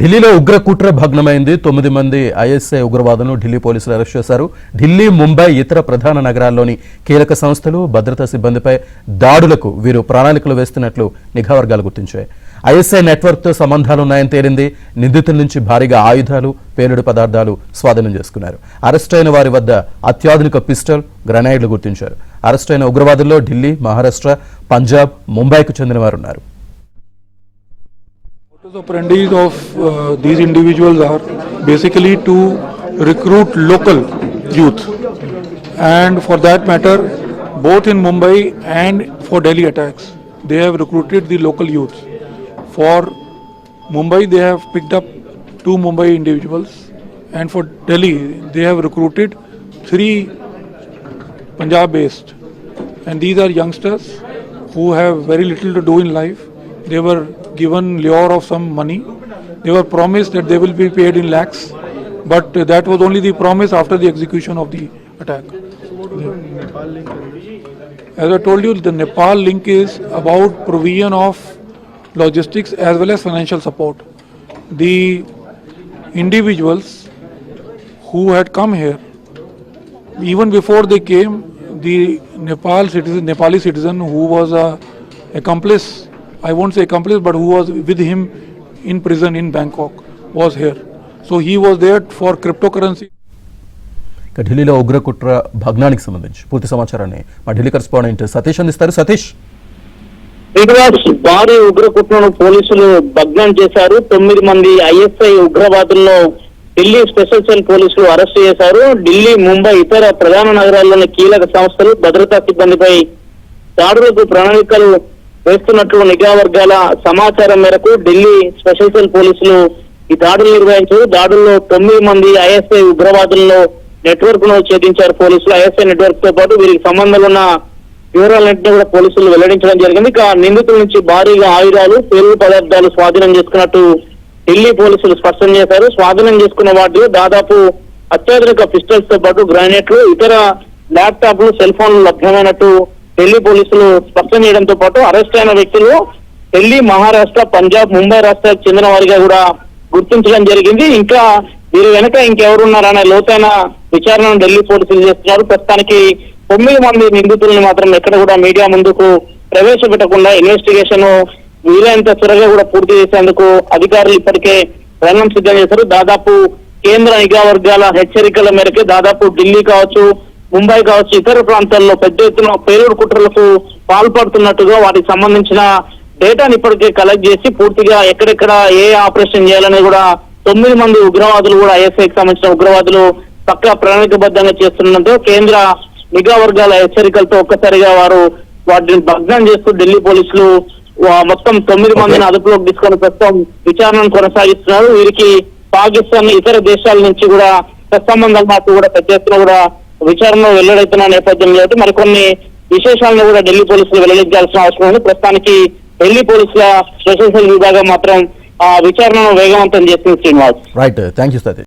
ఢిల్లీలో ఉగ్ర కుట్ర భగ్నమైంది. 9 మంది ఐఎస్ఐ ఉగ్రవాదులను ఢిల్లీ పోలీసులు అరెస్ట్ చేశారు. ఢిల్లీ, ముంబై, ఇతర ప్రధాన నగరాల్లోని కీలక సంస్థలు, భద్రతా సిబ్బందిపై దాడులకు వీరు ప్రణాళికలు వేస్తున్నట్లు నిఘా వర్గాలు గుర్తించాయి. ఐఎస్ఐ నెట్వర్క్తో సంబంధాలున్నాయని తేలింది. నిందితుల నుంచి భారీగా ఆయుధాలు, పేలుడు పదార్థాలు స్వాధీనం చేసుకున్నారు. అరెస్ట్ అయిన వారి వద్ద అత్యాధునిక పిస్టల్, గ్రనైడ్లు గుర్తించారు. అరెస్ట్ అయిన ఉగ్రవాదుల్లో ఢిల్లీ, మహారాష్ట్ర, పంజాబ్, ముంబైకు చెందిన వారు ఉన్నారు. The operandies of these individuals are basically to recruit local youth, and for that matter both in Mumbai and for Delhi attacks they have recruited the local youth. For Mumbai they have picked up 2 Mumbai individuals, and for Delhi they have recruited 3 Punjab based, and these are youngsters who have very little to do in life. They were given lure of some money. They were promised that they will be paid in lakhs, but that was only the promise after the execution of the attack. As I told you, the Nepal link is about provision of logistics as well as financial support. The individuals who had come here, even before they came, the Nepali citizen who was a accomplice, I won't say accomplice, but who was with him in prison in Bangkok, was here. So he was there for cryptocurrency. ఢిల్లీలో ఉగ్ర కుట్ర భగ్నానికి సంబంధించి పూర్తి సమాచారాన్ని మా Delhi correspondent Satish అందిస్తారు. సతీష్, భారీ ఉగ్ర కుట్రను పోలీసులు భగ్నం చేశారు. 9 మంది ఐఎస్ఐ ఉగ్రవాదులను ఢిల్లీ స్పెషల్ సెల్ పోలీసులు అరెస్ట్ చేశారు. ఢిల్లీ, ముంబై, ఇతర ప్రధాన నగరాల్లోని కీలక సంస్థలు, భద్రతా సిబ్బందిపై దాడులకు ప్రణాళికలు వేస్తున్నట్లు నిఘా వర్గాల సమాచారం మేరకు ఢిల్లీ స్పెషల్ సెల్ పోలీసులు ఈ దాడులు నిర్వహించారు. దాడుల్లో 9 మంది ఐఎస్ఐ ఉగ్రవాదులను నెట్వర్క్ ను ఛేదించారు పోలీసులు. ఐఎస్ఐ నెట్వర్క్ తో పాటు వీరికి సంబంధాలు ఉన్న వివరాలన్నింటినీ కూడా పోలీసులు వెల్లడించడం జరిగింది. ఇక నిందితుల నుంచి భారీగా ఆయుధాలు, పేలుడు పదార్థాలు స్వాధీనం చేసుకున్నట్టు ఢిల్లీ పోలీసులు స్పష్టం చేశారు. స్వాధీనం చేసుకున్న వాటిలో దాదాపు అత్యాధునిక పిస్టల్స్ తో పాటు గ్రానైట్లు, ఇతర ల్యాప్టాప్లు, సెల్ ఫోన్లు లభ్యమైనట్టు ఢిల్లీ పోలీసులు స్పష్టం చేయడంతో పాటు అరెస్ట్ అయిన వ్యక్తులు ఢిల్లీ, మహారాష్ట్ర, పంజాబ్, ముంబై రాష్ట్రాలకు చెందిన వారిగా కూడా గుర్తించడం జరిగింది. ఇంకా వీరి వెనక ఇంకెవరున్నారనే లోతైన విచారణను ఢిల్లీ పోలీసులు చేస్తున్నారు. ప్రస్తుతానికి 9 మంది నిందితులను మాత్రం ఎక్కడ కూడా మీడియా ముందుకు ప్రవేశపెట్టకుండా ఇన్వెస్టిగేషన్ వీలైనంత త్వరగా కూడా పూర్తి చేసేందుకు అధికారులు ఇప్పటికే రంగం సిద్ధం చేశారు. దాదాపు కేంద్ర నిఘా వర్గాల హెచ్చరికల మేరకు దాదాపు ఢిల్లీ కావచ్చు, ముంబై కావచ్చు, ఇతర ప్రాంతాల్లో పెద్ద ఎత్తున పేలుడు కుట్రలకు పాల్పడుతున్నట్టుగా వాటికి సంబంధించిన డేటాను ఇప్పటికే కలెక్ట్ చేసి పూర్తిగా ఎక్కడెక్కడ ఏ ఆపరేషన్ చేయాలని కూడా 9 మంది ఉగ్రవాదులు కూడా ఐఎస్ఐకి సంబంధించిన ఉగ్రవాదులు పక్కా ప్రణాళికబద్ధంగా చేస్తున్నట్టు కేంద్ర నిఘా వర్గాల హెచ్చరికలతో ఒక్కసారిగా వాటిని భగ్నం చేస్తూ ఢిల్లీ పోలీసులు మొత్తం 9 మందిని అదుపులోకి తీసుకొని ప్రస్తుతం విచారణను కొనసాగిస్తున్నారు. వీరికి పాకిస్తాన్, ఇతర దేశాల నుంచి కూడా సంబంధాలు మాకు కూడా పెద్ద ఎత్తున కూడా విచారణలో వెల్లడైతున్న నేపథ్యంలో మరికొన్ని విశేషాలను కూడా ఢిల్లీ పోలీసులు వెల్లడించాల్సిన అవసరం ఉంది. ప్రస్తుతానికి ఢిల్లీ పోలీసుల స్పెషల్ సెల్ విభాగం మాత్రం విచారణను వేగవంతం చేస్తుంది. Srinivas, right, thank you Satish.